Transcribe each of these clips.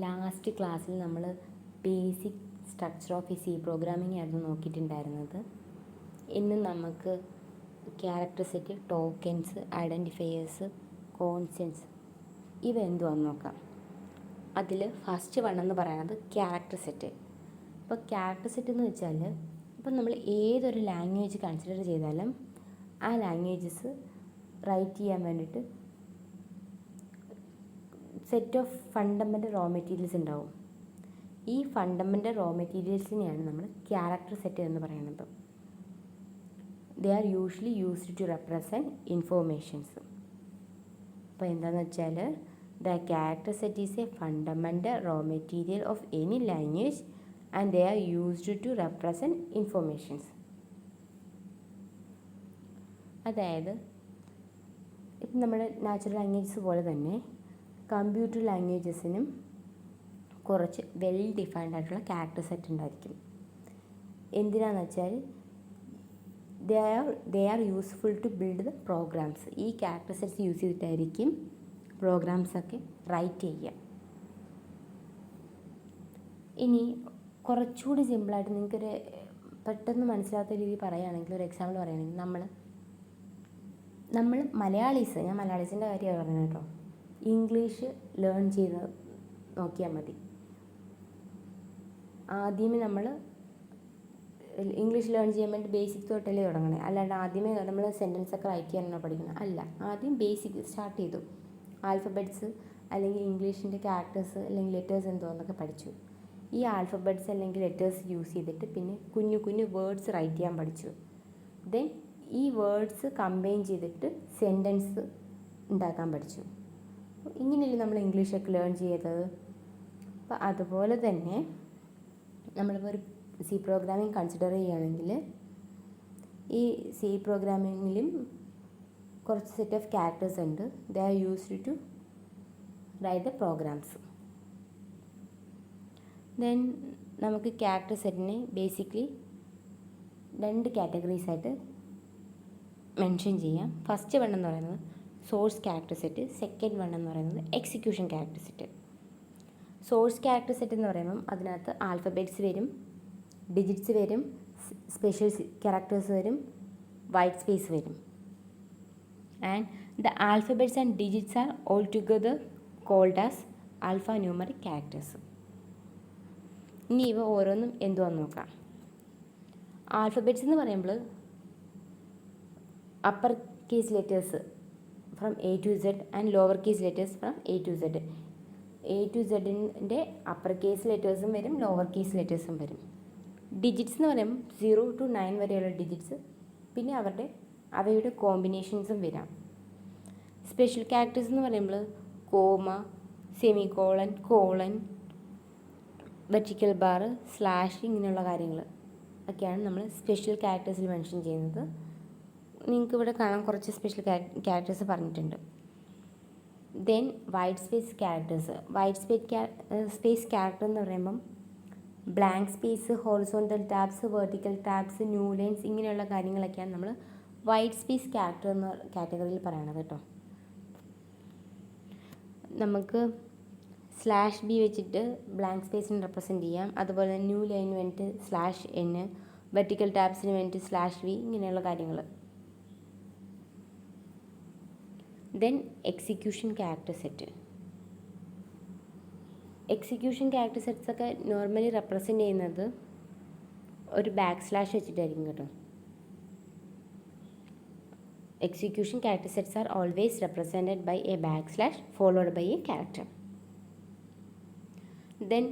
Last ക്ലാസ്സിൽ നമ്മൾ basic structure of C programming ആയിരുന്നു നോക്കിയിട്ടുണ്ടായിരുന്നത്. ഇന്ന് നമുക്ക് character set, tokens, identifiers, constants ഇവ എന്തുവാന്ന് നോക്കാം. അതിൽ ഫസ്റ്റ് വൺ എന്ന് പറയുന്നത് ക്യാരക്ടർ സെറ്റ്. അപ്പോൾ ക്യാരക്ടർ സെറ്റ് എന്ന് വെച്ചാൽ ഇപ്പം നമ്മൾ ഏതൊരു ലാംഗ്വേജ് കൺസിഡർ ചെയ്താലും ആ ലാംഗ്വേജസ് റൈറ്റ് ചെയ്യാൻ വേണ്ടിയിട്ട് set of fundamental raw materials ഉണ്ടാവും. ഈ ഫണ്ടമെൻ്റൽ റോ മെറ്റീരിയൽസിനെയാണ് നമ്മൾ ക്യാരക്ടർ സെറ്റ് എന്ന് പറയുന്നത്. They are usually used to represent informations. അപ്പോൾ എന്താണെന്ന് വെച്ചാൽ the character set is a fundamental raw material of any language and they are used to represent informations. അതായത് ഇപ്പം നമ്മുടെ നാച്ചുറൽ ലാംഗ്വേജസ് പോലെ തന്നെ കമ്പ്യൂട്ടർ ലാംഗ്വേജസിനും കുറച്ച് വെൽ ഡിഫൈൻഡ് ആയിട്ടുള്ള ക്യാരക്ടർ സെറ്റ് ഉണ്ടായിരിക്കും. എന്തിനാണെന്ന് വെച്ചാൽ they are useful to build the programs. ഈ ക്യാരക്ടർ സെറ്റ്സ് യൂസ് ചെയ്തിട്ടായിരിക്കും പ്രോഗ്രാംസൊക്കെ റൈറ്റ് ചെയ്യുക. ഇനി കുറച്ചുകൂടി സിമ്പിളായിട്ട് നിങ്ങൾക്കൊരു പെട്ടെന്ന് മനസ്സിലാത്ത രീതിയിൽ പറയുകയാണെങ്കിൽ, ഒരു എക്സാമ്പിൾ പറയുകയാണെങ്കിൽ, നമ്മൾ മലയാളീസ്, ഞാൻ മലയാളീസിൻ്റെ കാര്യമാണ് പറയുന്നത് കേട്ടോ, ഇംഗ്ലീഷ് ലേൺ ചെയ്ത് നോക്കിയാൽ മതി. ആദ്യമേ നമ്മൾ ഇംഗ്ലീഷ് ലേൺ ചെയ്യാൻ വേണ്ടി ബേസിക് തൊട്ടല്ലേ തുടങ്ങണേ. അല്ലാണ്ട് ആദ്യമേ നമ്മൾ സെൻറ്റൻസ് ഒക്കെ റൈറ്റ് ചെയ്യാനാണ് പഠിക്കുന്നത്. അല്ല, ആദ്യം ബേസിക് സ്റ്റാർട്ട് ചെയ്തു. ആൽഫബറ്റ്സ് അല്ലെങ്കിൽ ഇംഗ്ലീഷിൻ്റെ ക്യാരക്ടേഴ്സ് അല്ലെങ്കിൽ ലെറ്റേഴ്സ് എന്തോന്നൊക്കെ പഠിച്ചു. ഈ ആൽഫബറ്റ്സ് അല്ലെങ്കിൽ ലെറ്റേഴ്സ് യൂസ് ചെയ്തിട്ട് പിന്നെ കുഞ്ഞു കുഞ്ഞു വേർഡ്സ് റൈറ്റ് ചെയ്യാൻ പഠിച്ചു. ദെൻ ഈ വേർഡ്സ് കമ്പൈൻ ചെയ്തിട്ട് സെൻറ്റൻസ് ഉണ്ടാക്കാൻ പഠിച്ചു. ഇങ്ങനെയല്ലേ നമ്മൾ ഇംഗ്ലീഷൊക്കെ ലേൺ ചെയ്തത്. അപ്പോൾ അതുപോലെ തന്നെ നമ്മളിപ്പോൾ ഒരു സി പ്രോഗ്രാമിംഗ് കൺസിഡർ ചെയ്യുകയാണെങ്കിൽ, ഈ സി പ്രോഗ്രാമിങ്ങിലും കുറച്ച് സെറ്റ് ഓഫ് ക്യാരക്ടേഴ്സ് ഉണ്ട്. They are used to write the programs. Then നമുക്ക് ക്യാരക്ടർ സെറ്റിനെ ബേസിക്കലി രണ്ട് കാറ്റഗറീസായിട്ട് മെൻഷൻ ചെയ്യാം. ഫസ്റ്റ് വൺ എന്ന് പറയുന്നത് source character set, second one എന്ന് പറയുന്നത് execution character set. Source character set എന്ന് പറയുമ്പം അതിനകത്ത് ആൽഫബറ്റ്സ് വരും, ഡിജിറ്റ്സ് വരും, സ്പെഷ്യൽ ക്യാരക്ടേഴ്സ് വരും, വൈറ്റ് സ്പേസ് വരും. And the alphabets and digits are all together called as alphanumeric characters. ഇനി ഇവ ഓരോന്നും എന്തുവാന്ന് നോക്കാം. ആൽഫബറ്റ്സ് എന്ന് പറയുമ്പോൾ upper case letters from A to Z and lower case letters from A to Z. A to സെഡിൻ്റെ upper case ലെറ്റേഴ്സും വരും, ലോവർ കേസ് ലെറ്റേഴ്സും വരും. ഡിജിറ്റ്സ് എന്ന് പറയുമ്പോൾ 0 to 9 വരെയുള്ള ഡിജിറ്റ്സ്, പിന്നെ അവയുടെ കോമ്പിനേഷൻസും വരാം. സ്പെഷ്യൽ ക്യാരക്ടേഴ്സ് എന്ന് പറയുമ്പോൾ comma, semi colon, colon, vertical bar, slash ഇങ്ങനെയുള്ള കാര്യങ്ങൾ ഒക്കെയാണ് നമ്മൾ സ്പെഷ്യൽ ക്യാരക്ടേഴ്സിൽ മെൻഷൻ ചെയ്യുന്നത്. നിങ്ങൾക്ക് ഇവിടെ കാണാൻ കുറച്ച് സ്പെഷ്യൽ ക്യാരക്ടേഴ്സ് പറഞ്ഞിട്ടുണ്ട്. Then white space characters. White space character എന്ന് പറയുമ്പം blank space, horizontal tabs, vertical tabs, new lines ഇങ്ങനെയുള്ള കാര്യങ്ങളൊക്കെയാണ് നമ്മൾ വൈറ്റ് സ്പേസ് ക്യാരക്ടർ എന്ന കാറ്റഗറിയിൽ പറയണത് കേട്ടോ. നമുക്ക് സ്ലാഷ് ബി വെച്ചിട്ട് ബ്ലാങ്ക് സ്പേസിന് റെപ്രസെൻറ്റ് ചെയ്യാം. അതുപോലെ ന്യൂ ലൈന് വേണ്ടിയിട്ട് സ്ലാഷ് എൻ, വെർട്ടിക്കൽ ടാബ്സിന് വേണ്ടിയിട്ട് സ്ലാഷ് വി ഇങ്ങനെയുള്ള കാര്യങ്ങൾ. Then execution character set. Execution character sets ഒക്കെ നോർമലി റെപ്രസെൻറ്റ് ചെയ്യുന്നത് ഒരു ബാക്ക് സ്ലാഷ് വെച്ചിട്ടായിരിക്കും കേട്ടോ. Execution character sets are always represented by a backslash followed by a character. Then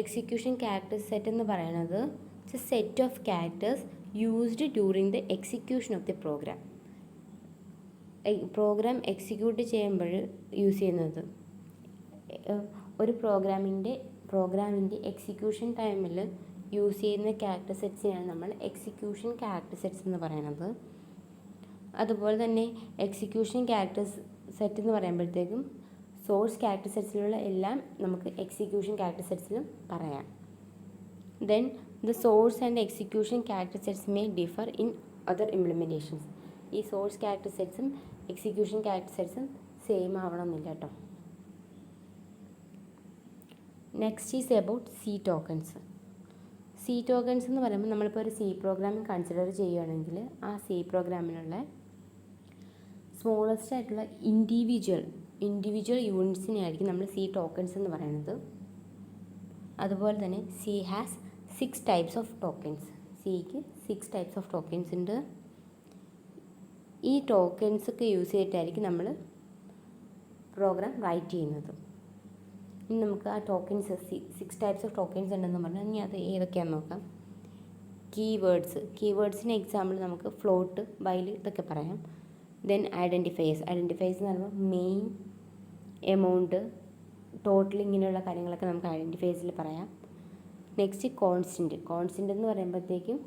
execution character set എന്ന് പറയുന്നത് it's a set of characters used during the execution of the program. Program execute ചെയ്യുമ്പോൾ use ചെയ്യുന്നത് ഒരു പ്രോഗ്രാമിൻ്റെ execution ടൈമിൽ use ചെയ്യുന്ന character സെറ്റ്സിനെയാണ് നമ്മൾ execution character sets എന്ന് പറയുന്നത്. അതുപോലെ തന്നെ എക്സിക്യൂഷൻ ക്യാരക്ടർ സെറ്റ് എന്ന് പറയുമ്പോഴത്തേക്കും സോഴ്സ് ക്യാരക്ടർ സെറ്റ്സിലുള്ള എല്ലാം നമുക്ക് എക്സിക്യൂഷൻ ക്യാരക്ടർ സെറ്റ്സിലും പറയാം. Then the source and execution character sets may differ in other implementations. ഈ സോഴ്സ് ക്യാരക്ടർ സെറ്റ്സും എക്സിക്യൂഷൻ ക്യാരക്ടർ സെറ്റ്സും സെയിം ആവണമെന്നില്ല കേട്ടോ. Next is about C tokens. C tokens എന്ന് പറയുമ്പോൾ നമ്മളിപ്പോൾ ഒരു സി പ്രോഗ്രാമിംഗ് കൺസിഡർ ചെയ്യുകയാണെങ്കിൽ ആ സി പ്രോഗ്രാമിനുള്ള സ്മോളസ്റ്റ് ആയിട്ടുള്ള ഇൻഡിവിജ്വൽ യൂണിറ്റ്സിനെ ആയിരിക്കും നമ്മൾ സി ടോക്കൺസ് എന്ന് പറയുന്നത്. അതുപോലെ തന്നെ C has 6 types of tokens. സിക്ക് 6 ടൈപ്സ് ഓഫ് ടോക്കൺസ് ഉണ്ട്. ഈ ടോക്കൺസ് ഒക്കെ യൂസ് ചെയ്തിട്ടായിരിക്കും നമ്മൾ പ്രോഗ്രാം റൈറ്റ് ചെയ്യുന്നത്. ഇനി നമുക്ക് ആ ടോക്കൺസ് 6 ടൈപ്സ് ഓഫ് ടോക്കൺസ് ഉണ്ടെന്ന് പറഞ്ഞാൽ ഇനി അത് ഏതൊക്കെയാണെന്ന് നോക്കാം. കീവേഡ്സിന് എക്സാമ്പിൾ നമുക്ക് ഫ്ലോട്ട്, വൈൽ ഇതൊക്കെ പറയാം. ദെൻ ഐഡൻറ്റിഫയേഴ്സ് എന്ന് പറയുമ്പോൾ മെയിൻ, എമൗണ്ട്, ടോട്ടൽ ഇങ്ങനെയുള്ള കാര്യങ്ങളൊക്കെ നമുക്ക് ഐഡൻറ്റിഫയേഴ്സിൽ പറയാം. നെക്സ്റ്റ് കോൺസ്റ്റൻ്റ് എന്ന് പറയുമ്പോഴത്തേക്കും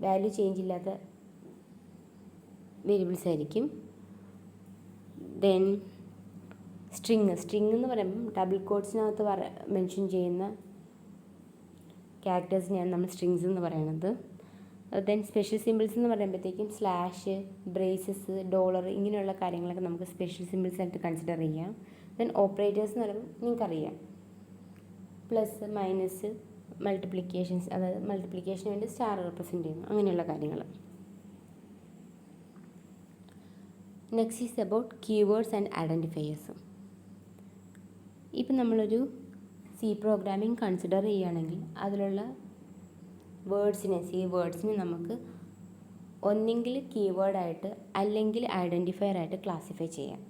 വാല്യൂ ചേഞ്ച് ഇല്ലാത്ത വേരിയബിൾസ് ആയിരിക്കും. ദെൻ സ്ട്രിങ് എന്ന് പറയുമ്പം ഡബിൾ കോട്ട്സിനകത്ത് മെൻഷൻ ചെയ്യുന്ന ക്യാരക്ടേഴ്സിനെയാണ് നമ്മൾ സ്ട്രിങ്സ് എന്ന് പറയുന്നത്. ദെൻ സ്പെഷ്യൽ സിമ്പിൾസ് എന്ന് പറയുമ്പോഴത്തേക്കും സ്ലാഷ്, ബ്രേസസ്, ഡോളർ ഇങ്ങനെയുള്ള കാര്യങ്ങളൊക്കെ നമുക്ക് സ്പെഷ്യൽ സിമ്പിൾസ് ആയിട്ട് കൺസിഡർ ചെയ്യാം. ദെൻ ഓപ്പറേറ്റേഴ്സ് എന്ന് പറയുമ്പോൾ നിങ്ങൾക്കറിയാം, പ്ലസ്, മൈനസ്, മൾട്ടിപ്ലിക്കേഷൻസ്, അതായത് മൾട്ടിപ്ലിക്കേഷന് വേണ്ടി സ്റ്റാർ റെപ്രസെൻറ്റ് ചെയ്യുന്നു, അങ്ങനെയുള്ള കാര്യങ്ങൾ. Next is about keywords and identifiers. ഇപ്പം നമ്മളൊരു സി പ്രോഗ്രാമിംഗ് കൺസിഡർ ചെയ്യുകയാണെങ്കിൽ അതിലുള്ള വേർഡ്സിനെ നമുക്ക് ഒന്നെങ്കിൽ കീവേഡായിട്ട് അല്ലെങ്കിൽ ഐഡൻറ്റിഫയർ ആയിട്ട് ക്ലാസിഫൈ ചെയ്യാം.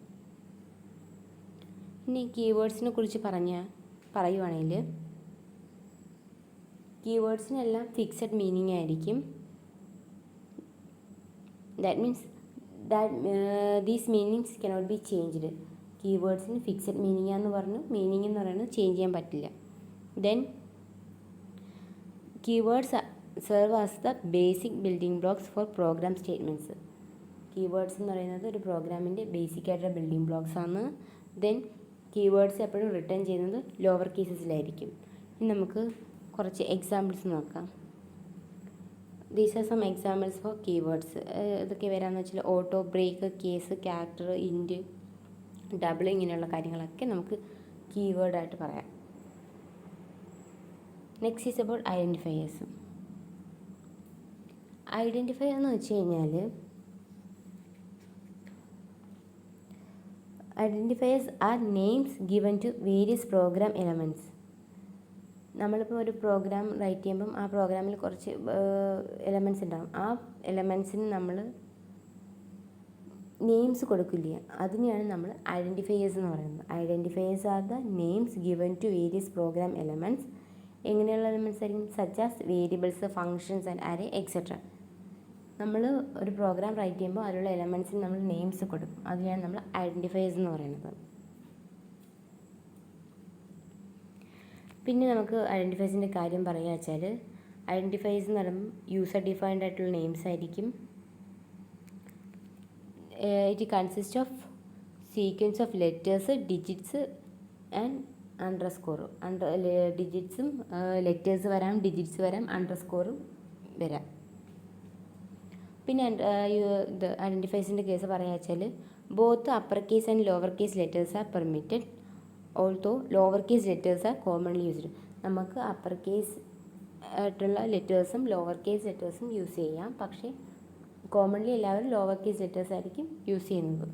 ഇനി കീവേഡ്സിനെ കുറിച്ച് പറയുവാണെങ്കിൽ കീവേഡ്സിനെല്ലാം ഫിക്സഡ് മീനിങ് ആയിരിക്കും. That means these meanings cannot be changed. കീവേഡ്സിന് ഫിക്സഡ് മീനിങ് എന്ന് പറയുന്നത് ചേഞ്ച് ചെയ്യാൻ പറ്റില്ല. Then keywords serve as the basic building blocks for program statements. Keywords എന്ന് പറയുന്നത് ഒരു പ്രോഗ്രാമിൻ്റെ ബേസിക് ആയിട്ടുള്ള ബിൽഡിംഗ് ബ്ലോക്സ് ആണ്. ദെൻ കീവേഡ്സ് എപ്പോഴും റിട്ടേൺ ചെയ്യുന്നത് ലോവർ കേസസിലായിരിക്കും. ഇനി നമുക്ക് കുറച്ച് എക്സാമ്പിൾസ് നോക്കാം. These are some examples for keywords. ഇതൊക്കെ വരാമെന്ന് വെച്ചാൽ auto, break, case, character, ഇൻറ്റ്, double ഇങ്ങനെയുള്ള കാര്യങ്ങളൊക്കെ നമുക്ക് കീവേഡായിട്ട് പറയാം. Next is about identifiers. Identifier എന്ന് വെച്ച് കഴിഞ്ഞാൽ identifiers are names given to various program elements. നമ്മളിപ്പോൾ ഒരു പ്രോഗ്രാം റൈറ്റ് ചെയ്യുമ്പം ആ പ്രോഗ്രാമിൽ കുറച്ച് എലമെൻറ്റ്സ് ഉണ്ടാകും. ആ എലമെൻറ്റ്സിന് നമ്മൾ നെയിംസ് കൊടുക്കില്ല, അതിനെയാണ് നമ്മൾ ഐഡൻറ്റിഫയേഴ്സ് എന്ന് പറയുന്നത്. Identifiers are the names given to various program elements. എങ്ങനെയുള്ള എലമെൻറ്റ്സ് ആയിരിക്കും? Such as variables, functions and array etcetera. നമ്മൾ ഒരു പ്രോഗ്രാം റൈറ്റ് ചെയ്യുമ്പോൾ അതിലുള്ള എലമെൻറ്റ്സിന് നമ്മൾ നെയിംസ് കൊടുക്കും, അതിനെയാണ് നമ്മൾ ഐഡൻറ്റിഫയേഴ്സ് എന്ന് പറയുന്നത്. പിന്നെ നമുക്ക് ഐഡൻറ്റിഫയേഴ്സിൻ്റെ കാര്യം പറയുക വെച്ചാൽ ഐഡൻറ്റിഫയേഴ്സ് എന്ന് പറയുമ്പോൾ യൂസർ ഡിഫൈൻഡ് ആയിട്ടുള്ള നെയിംസ് ആയിരിക്കും. It consist of sequence of letters, digits and underscore. ഡിജിറ്റ്സും ലെറ്റേഴ്സ് വരാം, ഡിജിറ്റ്സ് വരാം, അണ്ടർസ്കോറും വരാം. പിന്നെ ഇത് ഐഡൻറ്റിഫയേഴ്സിൻ്റെ കേസ് പറയുക വെച്ചാൽ both upper case and lower case letters are permitted, although lower case letters are commonly used. നമുക്ക് അപ്പർ കേസ് ആയിട്ടുള്ള ലെറ്റേഴ്സും ലോവർ കേസ് ലെറ്റേഴ്സും യൂസ് ചെയ്യാം, പക്ഷേ കോമൺലി എല്ലാവരും ലോവർ കേസ് ലെറ്റേഴ്സ് ആയിരിക്കും യൂസ് ചെയ്യുന്നത്.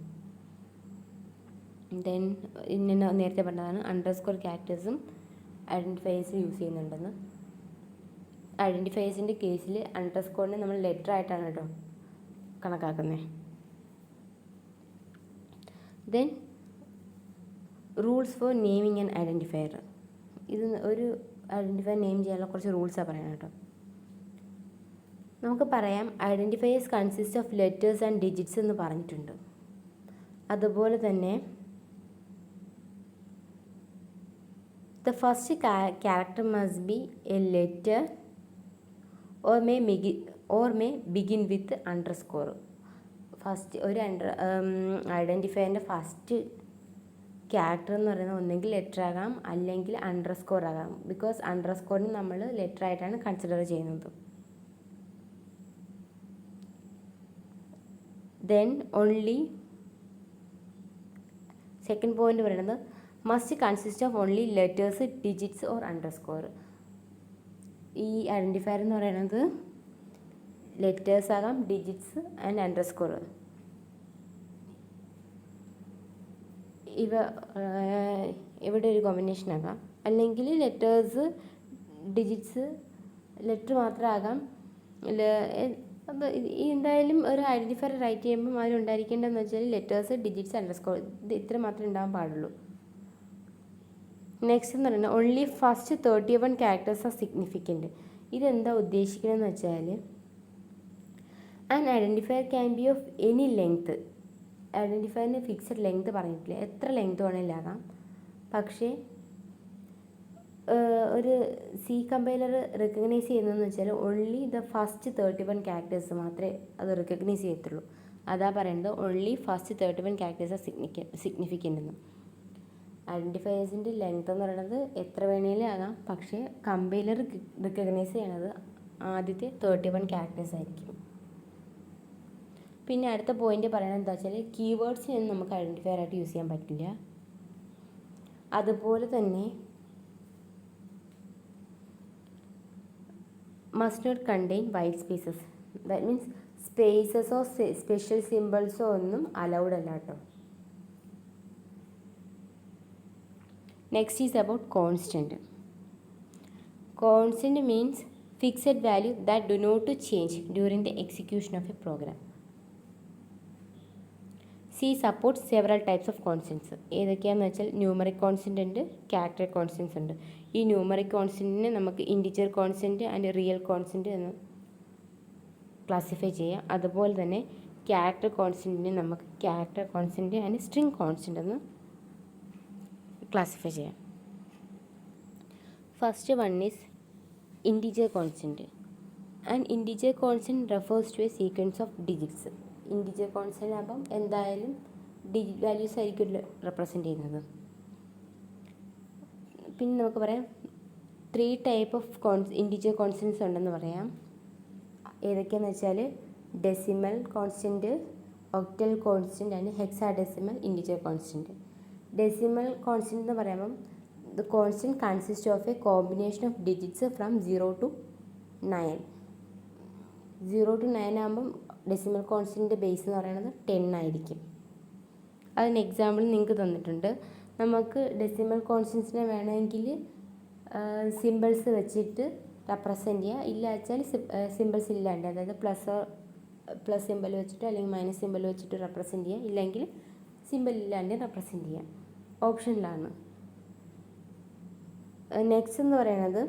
ദെൻ ഇന്ന നേരത്തെ പറഞ്ഞതാണ് അണ്ടർസ്കോർ ക്യാരക്ടേഴ്സും ഐഡൻറ്റിഫയേഴ്സ് യൂസ് ചെയ്യുന്നുണ്ടെന്ന്. ഐഡൻറ്റിഫയേഴ്സിൻ്റെ കേസിൽ അണ്ടർസ്കോറിനെ നമ്മൾ ലെറ്റർ ആയിട്ടാണ് കേട്ടോ കണക്കാക്കുന്നത്. Then rules for naming and identifier. ഇത് ഒരു ഐഡൻറ്റിഫയർ നെയിം ചെയ്യാനുള്ള കുറച്ച് റൂൾസാണ് പറയുന്നത് കേട്ടോ. നമുക്ക് പറയാം identifiers consist of letters and digits എന്ന് പറഞ്ഞിട്ടുണ്ട്. അതുപോലെ തന്നെ the first character must be A letter or may begin with underscore. First ഒരു ഐഡൻറ്റിഫയറിൻ്റെ ഫസ്റ്റ് ക്യാരക്ടർ എന്ന് പറയുന്നത് ഒന്നെങ്കിൽ ലെറ്റർ ആകാം അല്ലെങ്കിൽ അണ്ടർസ്കോർ ആകാം. ബിക്കോസ് അണ്ടർസ്കോറിന് നമ്മൾ ലെറ്റർ ആയിട്ടാണ് കൺസിഡർ ചെയ്യുന്നത്. ദെൻ ഓൺലി സെക്കൻഡ് പോയിന്റ് പറയുന്നത് must consist of only letters, digits or underscore. ഈ ഐഡൻറ്റിഫയർ എന്ന് പറയുന്നത് ലെറ്റേഴ്സ് ആകാം, ഡിജിറ്റ്സ് ആൻഡ് അണ്ടർസ്കോർ. ഇവിടെ ഒരു കോമ്പിനേഷൻ ആകാം, അല്ലെങ്കിൽ ലെറ്റേഴ്സ്, ഡിജിറ്റ്സ്, ലെറ്റർ മാത്രമാകാം. അപ്പോൾ എന്തായാലും ഒരു ഐഡൻറ്റിഫയർ റൈറ്റ് ചെയ്യുമ്പോൾ അതിലുണ്ടായിരിക്കേണ്ടതെന്ന് വെച്ചാൽ ലെറ്റേഴ്സ്, ഡിജിറ്റ്സ്, അണ്ടർസ്കോർ, ഇത് ഇത്ര മാത്രമേ ഉണ്ടാകാൻ പാടുള്ളൂ. നെക്സ്റ്റ് എന്ന് പറയുന്നത് only first 31 characters are significant. ഇതെന്താ ഉദ്ദേശിക്കണമെന്ന് വെച്ചാൽ an identifier can be of any length. ഐഡൻറ്റിഫയറിന് ഫിക്സഡ് ലെങ്ത് പറഞ്ഞിട്ടില്ല, എത്ര ലെങ്ത് വേണമെങ്കിലും ആകാം. പക്ഷേ ഒരു സി കമ്പൈലർ റെക്കഗ്നൈസ് ചെയ്യുന്നതെന്ന് വെച്ചാൽ ഓൺലി ദ ഫസ്റ്റ് 31 ക്യാരക്ടേഴ്സ് മാത്രമേ അത് റെക്കഗ്നൈസ് ചെയ്യത്തുള്ളൂ. അതാ പറയുന്നത് only first 31 characters R significant എന്ന്. ഐഡൻറ്റിഫയേഴ്സിൻ്റെ ലെങ്ത് എന്ന് പറയുന്നത് എത്ര വേണമെങ്കിലും ആകാം, പക്ഷേ കമ്പൈലർ റെക്കഗ്നൈസ് ചെയ്യണത് ആദ്യത്തെ 31 ക്യാരക്ടേഴ്സ് ആയിരിക്കും. പിന്നെ അടുത്ത പോയിന്റ് പറയണത് എന്താ വെച്ചാൽ കീവേഡ്സിനൊന്നും നമുക്ക് ഐഡൻറ്റിഫയർ ആയിട്ട് യൂസ് ചെയ്യാൻ പറ്റില്ല. അതുപോലെ തന്നെ must not contain white spaces. That means സ്പേസസോ സ്പെഷ്യൽ സിമ്പിൾസോ ഒന്നും അലൗഡ് അല്ല കേട്ടോ. Next is about constant. Constant means fixed value that do not change during the execution of a program. C support several types of constants. ഏതൊക്കെയാണെന്ന് വെച്ചാൽ numeric constant ഉണ്ട്, character constants ഉണ്ട്. ഈ ന്യൂമറിക് കോൺസ്റ്റൻറ്റിനെ നമുക്ക് integer constant and real constant എന്ന് classify ചെയ്യാം. അതുപോലെ തന്നെ ക്യാരക്ടർ കോൺസ്റ്റൻറ്റിനെ നമുക്ക് character constant and string constant എന്ന് ക്ലാസിഫൈ ചെയ്യാം. First one is integer constant. And integer constant refers to a sequence of digits. Integer constant ആകുമ്പം എന്തായാലും ഡിജിറ്റ് വാല്യൂസ് ആയിരിക്കും റെപ്രസെൻറ്റ് ചെയ്യുന്നത്. പിന്നെ നമുക്ക് പറയാം 3 ടൈപ്പ് ഓഫ് ഇൻറ്റിജർ കോൺസ്റ്റൻറ്റ്സ് ഉണ്ടെന്ന് പറയാം. ഏതൊക്കെയാണെന്ന് വെച്ചാൽ decimal constant, octal constant and hexadecimal integer constant. Decimal constant എന്ന് പറയുമ്പം the constant consist of A combination of digits from 0 to 9. 0 to 9 ആകുമ്പം ഡെസിമൽ കോൺസ്റ്റൻറ്റിൻ്റെ ബേസ് എന്ന് പറയുന്നത് 10 ആയിരിക്കും. അതിന് എക്സാമ്പിൾ നിങ്ങൾക്ക് തന്നിട്ടുണ്ട്. നമുക്ക് ഡെസിമൽ കോൺസ്റ്റൻസിനെ വേണമെങ്കിൽ സിമ്പിൾസ് വെച്ചിട്ട് റെപ്രസെൻറ്റ് ചെയ്യുക. ഇല്ല വെച്ചാൽ സിമ്പിൾസ് ഇല്ലാണ്ട്, അതായത് പ്ലസ് സിമ്പിൾ വെച്ചിട്ടോ അല്ലെങ്കിൽ മൈനസ് സിമ്പിൾ വെച്ചിട്ട് റെപ്രസെൻറ്റ് ചെയ്യുക, ഇല്ലെങ്കിൽ സിമ്പിൾ ഇല്ലാണ്ട് റെപ്രസെൻറ്റ് ചെയ്യാം. ഓപ്ഷനിലാണ്. നെക്സ്റ്റ് എന്ന് പറയുന്നത്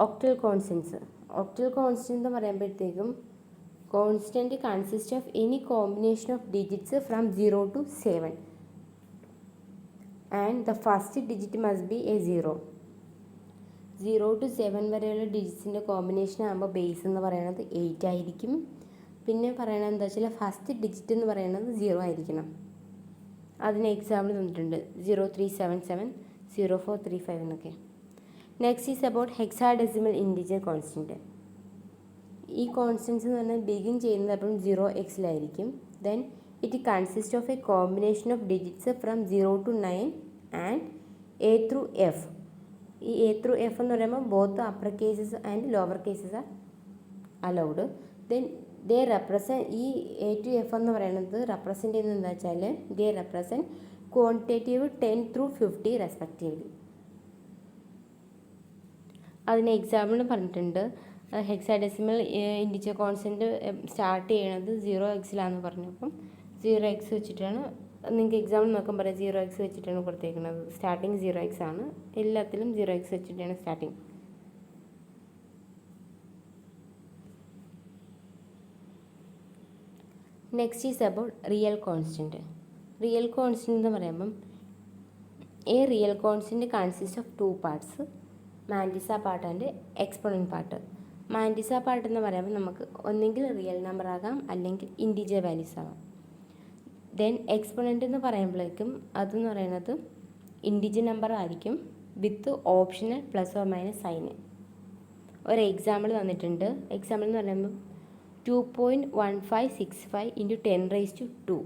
ഒക്ടൽ കോൺസ്റ്റൻറ്റ്സ്. ഒക്ടൽ കോൺസ്റ്റൻറ്റ് എന്ന് പറയുമ്പോഴത്തേക്കും constant consist of any combination of digits from 0 to 7 and the first digit must be A 0. 0 to 7 വരെയുള്ള ഡിജിറ്റ്സിൻ്റെ കോമ്പിനേഷൻ ആകുമ്പോൾ ബേസ് എന്ന് പറയുന്നത് 8 ആയിരിക്കും. പിന്നെ പറയണത് എന്താ വെച്ചാൽ ഫസ്റ്റ് ഡിജിറ്റ് എന്ന് പറയുന്നത് 0 ആയിരിക്കണം. അതിന് എക്സാമ്പിൾ തന്നിട്ടുണ്ട് 0377, 0435 എന്നൊക്കെ. Next is about hexadecimal integer constant. ഈ കോൺസ്റ്റൻറ്റ്സ് എന്ന് പറഞ്ഞാൽ ബിഗിൻ ചെയ്യുന്നത് എപ്പോഴും 0x then it consist of A combination of digits from 0 to 9 and A through F. ഈ A through F എന്ന് പറയുമ്പോൾ both upper cases and lower cases are allowed. Then they represent ഈ A to F എന്ന് പറയുന്നത് represent ചെയ്യുന്നത് എന്താ വെച്ചാൽ ദേ represent quantitative 10 through 50 respectively. അതിന് എക്സാമ്പിൾ പറഞ്ഞിട്ടുണ്ട്. ഹെക്സാഡെസിമൽ ഇൻറ്റിജർ കോൺസ്റ്റൻറ്റ് സ്റ്റാർട്ട് ചെയ്യണത് 0x പറഞ്ഞപ്പം 0x വെച്ചിട്ടാണ്. നിങ്ങൾക്ക് എക്സാമ്പിൾ നോക്കാൻ പറയാം 0x വെച്ചിട്ടാണ് കൊടുത്തേക്കുന്നത്. സ്റ്റാർട്ടിങ് 0x ആണ്, എല്ലാത്തിലും 0x വെച്ചിട്ടാണ് starting. Next is about real constant. Real constant എന്ന് പറയുമ്പം a real constant consist of 2 parts, mantissa part and exponent part. Mantissa part എന്ന് പറയുമ്പോൾ നമുക്ക് ഒന്നെങ്കിൽ റിയൽ നമ്പർ ആകാം അല്ലെങ്കിൽ ഇൻറ്റിജർ വാല്യൂസ് ആകാം. ദെൻ എക്സ്പോണൻറ്റ് എന്ന് പറയുമ്പോഴേക്കും അതെന്ന് പറയുന്നത് ഇൻറ്റിജർ നമ്പർ ആയിരിക്കും with optional plus or minus sign. ഒരു എക്സാമ്പിൾ തന്നിട്ടുണ്ട്. എക്സാമ്പിൾ എന്ന് പറയുമ്പോൾ 2.1565 × 10⁻².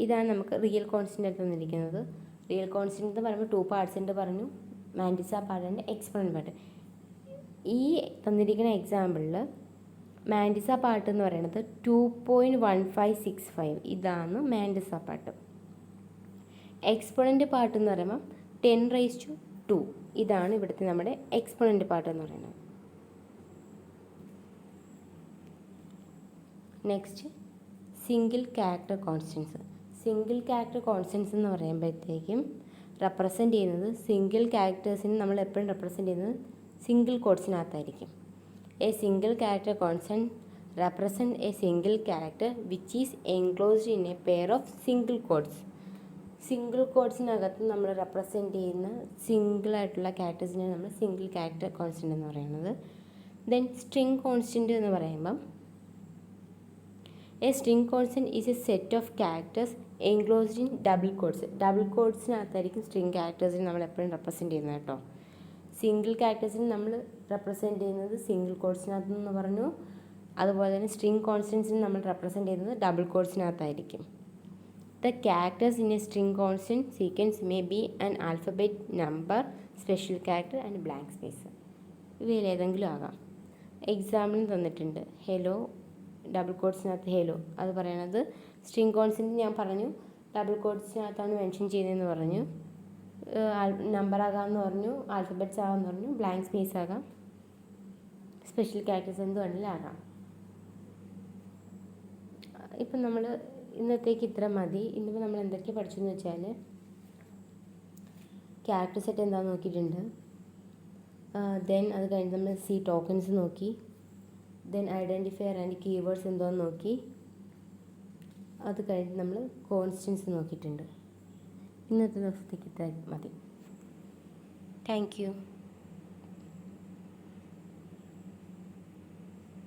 ഇതാണ് നമുക്ക് റിയൽ കോൺസ്റ്റൻ്റ് തന്നിരിക്കുന്നത്. റിയൽ കോൺസ്റ്റൻ്റ് എന്ന് പറയുമ്പോൾ 2 പാർട്സ് ഉണ്ട് പറഞ്ഞു, മാൻഡിസ പാർട്ട് ആൻഡ് എക്സ്പോണൻ്റ് പാർട്ട്. ഈ തന്നിരിക്കുന്ന എക്സാമ്പിളിൽ മാൻഡിസ പാർട്ട് എന്ന് പറയുന്നത് 2.1565, ഇതാണ് മാൻഡിസ പാർട്ട്. എക്സ്പോണൻ്റ് പാർട്ട് എന്ന് പറയുമ്പോൾ 10⁻², ഇതാണ് ഇവിടുത്തെ നമ്മുടെ എക്സ്പോണൻ്റ് പാർട്ട് എന്ന് പറയുന്നത്. Next single character constants. Single character constants എന്ന് പറയുമ്പോഴത്തേക്കും റെപ്രസെൻ്റ് ചെയ്യുന്നത് സിംഗിൾ ക്യാരക്ടേഴ്സിന് നമ്മൾ എപ്പോഴും റെപ്രസെൻ്റ് ചെയ്യുന്നത് സിംഗിൾ കോഡ്സിനകത്തായിരിക്കും. A single character constant represent a single character which is enclosed in a pair of single quotes. Single കോഡ്സിനകത്ത് നമ്മൾ റെപ്രസെൻ്റ് ചെയ്യുന്ന സിംഗിളായിട്ടുള്ള ക്യാരക്ടേഴ്സിനെ നമ്മൾ സിംഗിൾ ക്യാരക്ടർ കോൺസ്റ്റൻറ്റ് എന്ന് പറയുന്നത്. ദെൻ സ്ട്രിങ് കോൺസ്റ്റൻറ്റ് എന്ന് പറയുമ്പം a string constant is a set of characters enclosed in double quotes. Double കോഡ്സിനകത്തായിരിക്കും string ക്യാരക്ടേഴ്സിന് നമ്മൾ എപ്പോഴും റെപ്രസെൻ്റ് ചെയ്യുന്നത് കേട്ടോ. സിംഗിൾ ക്യാരക്ടേഴ്സിന് നമ്മൾ റെപ്രസെൻ്റ് ചെയ്യുന്നത് സിംഗിൾ കോഡ്സിനകത്തെന്ന് പറഞ്ഞു. അതുപോലെ തന്നെ സ്ട്രിങ് കോൺസ്റ്റൻസിന് നമ്മൾ റെപ്രസെൻ്റ് ചെയ്യുന്നത് ഡബിൾ കോഡ്സിനകത്തായിരിക്കും. The characters in a string constant sequence may be an alphabet, number, special character and blank space. ഇവയിൽ ഏതെങ്കിലും ആകാം. എക്സാമ്പിൾ തന്നിട്ടുണ്ട്, ഹെലോ, ഡബിൾ കോഡ്സിനകത്ത് ഹെലോ, അത് പറയണത് സ്ട്രിങ് കോൺസ്റ്റൻറ്റ് ഞാൻ പറഞ്ഞു ഡബിൾ കോഡ്സിനകത്താണ് മെൻഷൻ ചെയ്തതെന്ന് പറഞ്ഞു. നമ്പർ ആകാമെന്ന് പറഞ്ഞു, ആൽഫബറ്റ്സ് ആകാമെന്ന് പറഞ്ഞു, ബ്ലാങ്ക് സ്പേസ് ആകാം, സ്പെഷ്യൽ ക്യാരക്ടേഴ്സ് എന്ത് വേണമെങ്കിലും ആകാം. ഇപ്പം നമ്മൾ ഇന്നത്തേക്ക് ഇത്ര മതി. ഇന്നിപ്പോൾ നമ്മൾ എന്തൊക്കെ പഠിച്ചെന്ന് വെച്ചാൽ ക്യാരക്ടർ സെറ്റ് എന്താണെന്ന് നോക്കിയിട്ടുണ്ട്. ദെൻ അത് കഴിഞ്ഞ് നമ്മൾ സി ടോക്കൺസ് നോക്കി. ദെൻ ഐഡൻറ്റിഫയർ ആൻഡ് കീവേഡ്സ് എന്താണെന്ന് നോക്കി. അത് കഴിഞ്ഞ് നമ്മൾ കോൺസ്റ്റൻസ് നോക്കിയിട്ടുണ്ട്. ഇന്നത്തെ ദിവസത്തേക്ക് ഇത്ര മതി. Thank you.